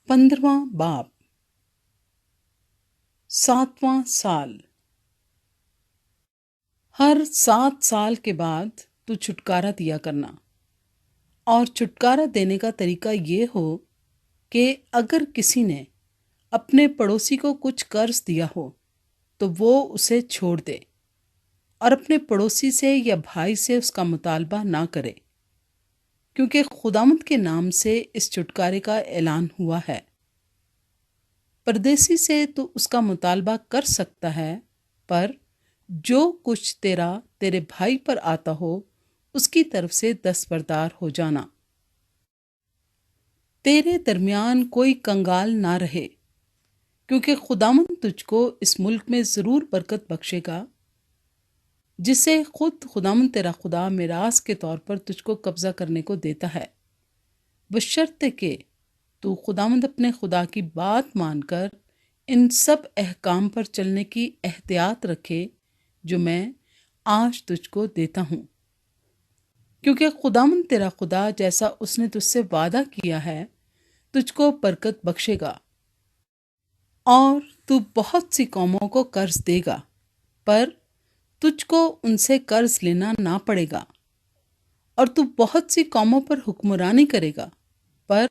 15वां बाब 7वां साल। हर 7 साल के बाद तू छुटकारा दिया करना। और छुटकारा देने का तरीका ये हो कि अगर किसी ने अपने पड़ोसी को कुछ कर्ज दिया हो तो वो उसे छोड़ दे और अपने पड़ोसी से या भाई से उसका मुतालबा ना करे, क्योंकि खुदावंद के नाम से इस छुटकारे का ऐलान हुआ है। परदेसी से तो उसका मुतालबा कर सकता है, पर जो कुछ तेरे भाई पर आता हो उसकी तरफ से दस्तबरदार हो जाना। तेरे दरमियान कोई कंगाल ना रहे, क्योंकि खुदावंद तुझको इस मुल्क में ज़रूर बरकत बख्शेगा जिसे खुद खुदावंद तेरा खुदा मिरास के तौर पर तुझको कब्ज़ा करने को देता है, बशर्ते कि तू खुदावंद अपने खुदा की बात मानकर इन सब अहकाम पर चलने की एहतियात रखे जो मैं आज तुझको देता हूँ। क्योंकि खुदावंद तेरा खुदा जैसा उसने तुझसे वादा किया है तुझको बरकत बख्शेगा और तू बहुत सी कौमों को कर्ज देगा, पर तुझको उनसे कर्ज लेना ना पड़ेगा। और तू बहुत सी कौमों पर हुक्मरानी करेगा, पर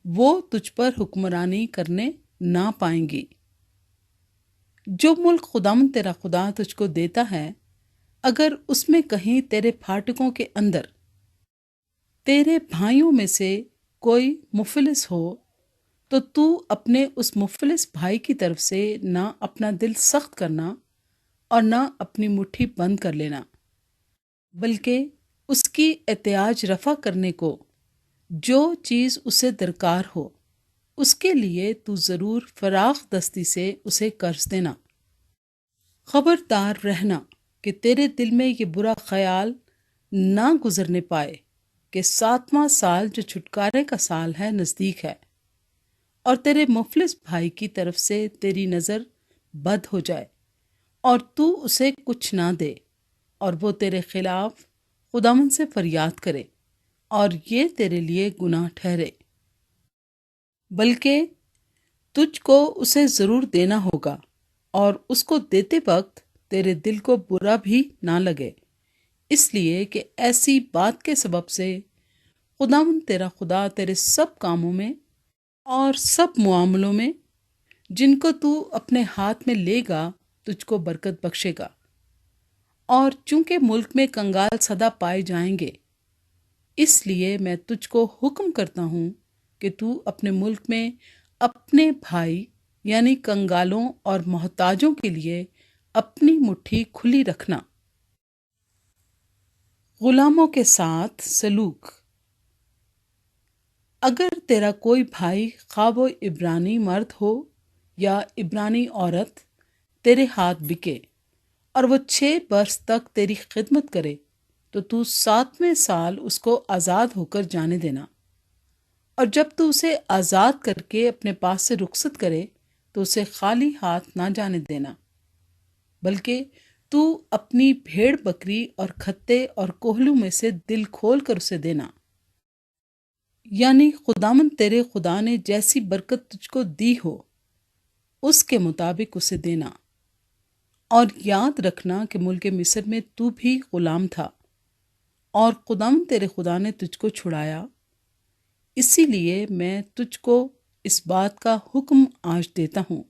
वो तुझ पर हुक्मरानी करने ना पाएंगी। जो मुल्क खुदावंद तेरा खुदा तुझको देता है, अगर उसमें कहीं तेरे फाटकों के अंदर तेरे भाइयों में से कोई मुफलिस हो तो तू अपने उस मुफलिस भाई की तरफ से ना अपना दिल सख्त करना और ना अपनी मुट्ठी बंद कर लेना, बल्कि उसकी एहतियाज रफा करने को जो चीज़ उसे दरकार हो उसके लिए तू ज़रूर फराख दस्ती से उसे कर्ज देना। खबरदार रहना कि तेरे दिल में ये बुरा ख्याल ना गुजरने पाए कि 7वां साल जो छुटकारे का साल है नज़दीक है और तेरे मुफलिस भाई की तरफ से तेरी नज़र बद हो जाए और तू उसे कुछ ना दे और वो तेरे खिलाफ खुदावंद से फरियाद करे और ये तेरे लिए गुनाह ठहरे, बल्कि तुझको उसे ज़रूर देना होगा और उसको देते वक्त तेरे दिल को बुरा भी ना लगे, इसलिए कि ऐसी बात के सबब से खुदावंद तेरा खुदा तेरे सब कामों में और सब मुआमलों में जिनको तू अपने हाथ में लेगा तुझको बरकत बख्शेगा। और चूंकि मुल्क में कंगाल सदा पाए जाएंगे, इसलिए मैं तुझको हुक्म करता हूँ कि तू अपने मुल्क में अपने भाई यानी कंगालों और मोहताजों के लिए अपनी मुट्ठी खुली रखना। गुलामों के साथ सलूक। अगर तेरा कोई भाई खा वो इब्रानी मर्द हो या इब्रानी औरत तेरे हाथ बिके और वो 6 बरस तक तेरी खिदमत करे तो तू 7वें साल उसको आज़ाद होकर जाने देना। और जब तू उसे आज़ाद करके अपने पास से रुखसत करे तो उसे खाली हाथ ना जाने देना, बल्कि तू अपनी भेड़ बकरी और खत्ते और कोहलू में से दिल खोल कर उसे देना। यानी खुदावंद तेरे खुदा ने जैसी बरकत तुझको दी हो उसके मुताबिक उसे देना। और याद रखना कि मुल्क मिस्र में तू भी गुलाम था और खुदावंद तेरे खुदा ने तुझको छुड़ाया, इसीलिए मैं तुझको इस बात का हुक्म आज देता हूँ।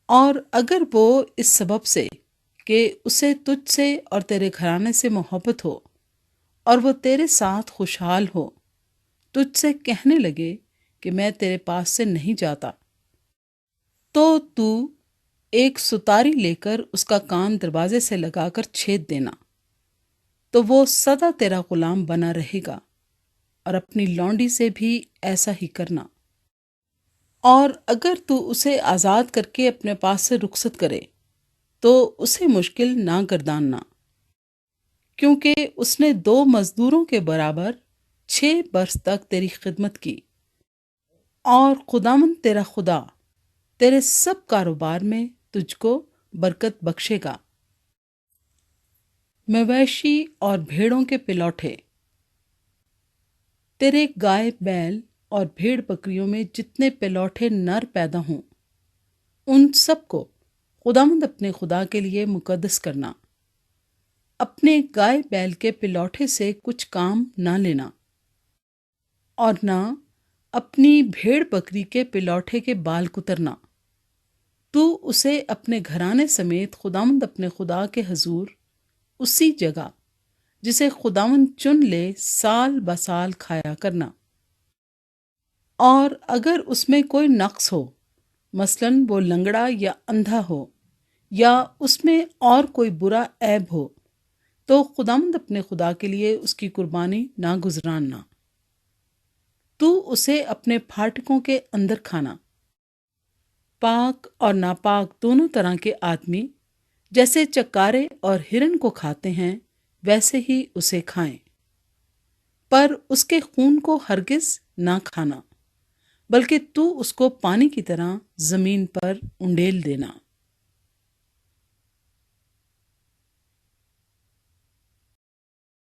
और अगर वो इस सबब से कि उसे तुझसे और तेरे घराने से मोहब्बत हो और वो तेरे साथ खुशहाल हो तुझसे कहने लगे कि मैं तेरे पास से नहीं जाता, तो तू एक सुतारी लेकर उसका कान दरवाजे से लगाकर छेद देना, तो वो सदा तेरा गुलाम बना रहेगा। और अपनी लौंडी से भी ऐसा ही करना। और अगर तू उसे आज़ाद करके अपने पास से रुखसत करे तो उसे मुश्किल ना गर्दानना, क्योंकि उसने 2 मजदूरों के बराबर 6 बरस तक तेरी खिदमत की। और खुदावंद तेरा खुदा तेरे सब कारोबार में तुझको बरकत बख्शेगा। मवेशी और भेड़ों के पिलौठे। तेरे गाय बैल اور بھیڑ بکریوں میں جتنے پلوٹھے نر پیدا ہوں ان سب کو خداوند اپنے خدا کے لیے مقدس کرنا، اپنے گائے بیل کے پلوٹھے سے کچھ کام نہ لینا اور نہ اپنی بھیڑ بکری کے پلوٹھے کے بال کترنا۔ تو اسے اپنے گھرانے سمیت خداوند اپنے خدا کے حضور اسی جگہ جسے خداوند چن لے سال بسال کھایا کرنا۔ اور اگر اس میں کوئی نقص ہو، مثلاً وہ لنگڑا یا اندھا ہو یا اس میں اور کوئی برا عیب ہو، تو خداوند اپنے خدا کے لیے اس کی قربانی نہ گزراننا۔ تو اسے اپنے پھاٹکوں کے اندر کھانا۔ پاک اور ناپاک دونوں طرح کے آدمی جیسے چکارے اور ہرن کو کھاتے ہیں ویسے ہی اسے کھائیں، پر اس کے خون کو ہرگز نہ کھانا، بلکہ تو اس کو پانی کی طرح زمین پر انڈیل دینا۔